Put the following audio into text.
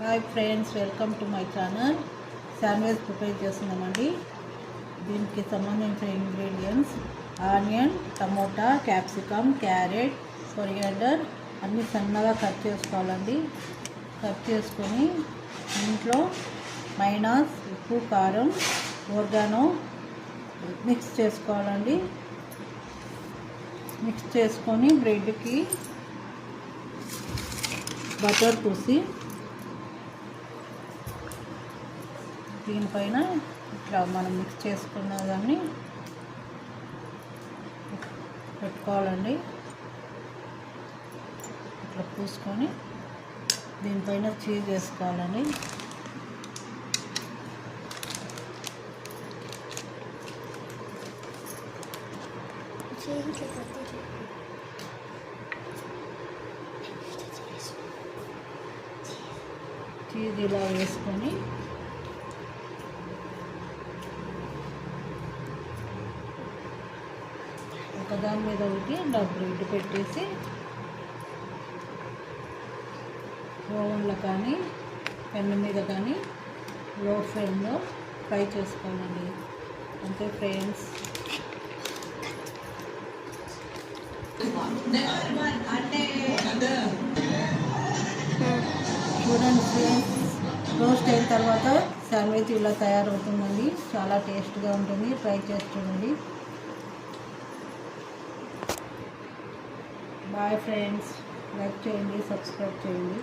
Hi friends, welcome to my channel. Sandwich prepare చేస్తున్నామండి. దీనికి సంబంధించిన ingredients onion, tomato, capsicum, carrot, coriander అన్నీ సన్నగా కట్ చేసుకోవాలండి. కట్ చేసుకొని ఇంట్లో మైనస్, ఉప్పు, కారం, ఓర్గానో మిక్స్ చేసుకోవాలండి. మిక్స్ చేసుకొని బ్రెడ్కి బటర్ పూసి దీనిపైన ఇట్లా మనం మిక్స్ చేసుకున్న దాన్ని పెట్టుకోవాలండి. ఇట్లా పూసుకొని దీనిపైన చీజ్ వేసుకోవాలండి. చీజ్ ఇలా వేసుకొని ఒకదాని మీద ఒకటి బ్రెడ్ పెట్టేసి ఓవెన్లో కానీ పెన్ను మీద కానీ లో ఫ్లేమ్లో ఫ్రై చేసుకోవాలండి. అంతే ఫ్రెండ్స్. చూడండి ఫ్రెండ్స్, రోస్ట్ అయిన తర్వాత శాండ్విచ్ ఇలా తయారవుతుందండి. చాలా టేస్ట్గా ఉంటుంది. ట్రై చేసి చూడండి. బాయ్ ఫ్రెండ్స్, లైక్ చేయండి, సబ్స్క్రైబ్ చేయండి.